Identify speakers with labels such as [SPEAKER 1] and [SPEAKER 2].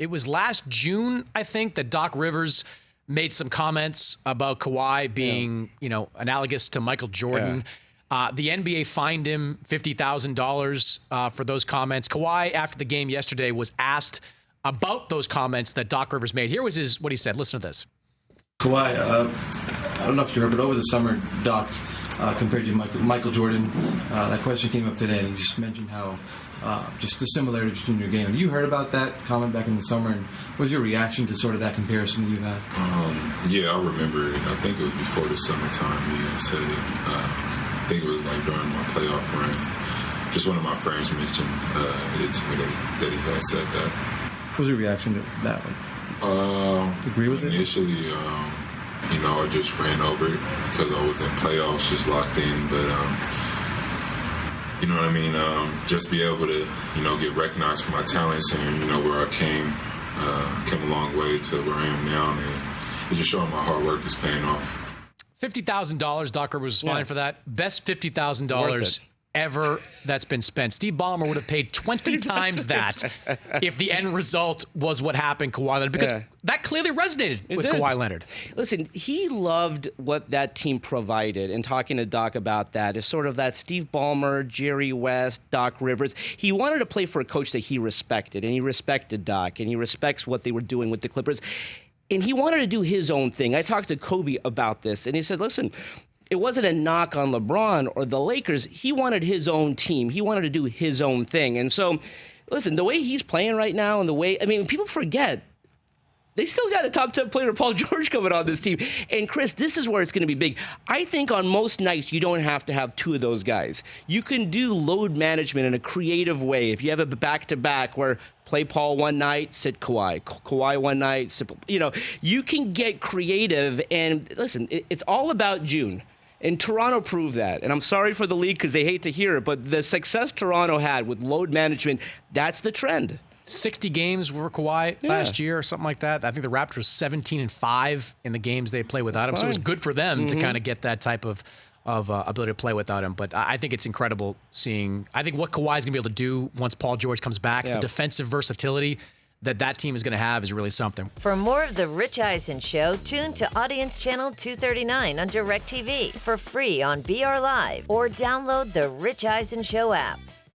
[SPEAKER 1] It was last June, I think, that Doc Rivers made some comments about Kawhi being, analogous to Michael Jordan. The NBA fined him $50,000 for those comments. Kawhi, after the game yesterday, was asked about those comments that Doc Rivers made. Here was what he said. Listen to this.
[SPEAKER 2] Kawhi, I don't know if you heard, but over the summer, Doc compared you to Michael Jordan. That question came up today, and he just mentioned how just the similarities between your game. Have you heard about that comment back in the summer, and what was your reaction to sort of that comparison that you've had?
[SPEAKER 3] Yeah, I remember it. I think it was before the summertime he had said it. I think it was like during my playoff run. Just one of my friends mentioned it to me that he had said that.
[SPEAKER 2] What was your reaction to that? Agree with
[SPEAKER 3] initially, it? I just ran over it because I was in playoffs, just locked in. But you know what I mean? Just be able to, get recognized for my talents and where I came a long way to where I am now, and it's just showing my hard work is paying off.
[SPEAKER 1] $50,000, Doc Rivers was fine for that. Best $50,000 ever that's been spent. Steve Ballmer would have paid 20 times that if the end result was what happened Kawhi Leonard, because that clearly resonated with Kawhi Leonard.
[SPEAKER 4] Listen, he loved what that team provided, and talking to Doc about that is sort of that Steve Ballmer, Jerry West, Doc Rivers. He wanted to play for a coach that he respected, and he respected Doc, and he respects what they were doing with the Clippers. And he wanted to do his own thing. I talked to Kobe about this, and he said, listen, it wasn't a knock on LeBron or the Lakers. He wanted his own team. He wanted to do his own thing. And so, listen, the way he's playing right now and the way, people forget, they still got a top 10 player, Paul George, coming on this team. And, Chris, this is where it's going to be big. I think on most nights, you don't have to have two of those guys. You can do load management in a creative way. If you have a back-to-back where play Paul one night, sit Kawhi. Kawhi one night, sit, you can get creative. And, listen, it's all about June. And Toronto proved that. And I'm sorry for the league because they hate to hear it, but the success Toronto had with load management, that's the trend.
[SPEAKER 1] 60 games for Kawhi last year or something like that. I think the Raptors 17-5 in the games they play without him. So it was good for them to kind of get that type of ability to play without him. But I think it's incredible seeing, I think what Kawhi's going to be able to do once Paul George comes back, the defensive versatility that team is going to have is really something.
[SPEAKER 5] For more of The Rich Eisen Show, tune to Audience Channel 239 on DirecTV for free on BR Live or download the Rich Eisen Show app.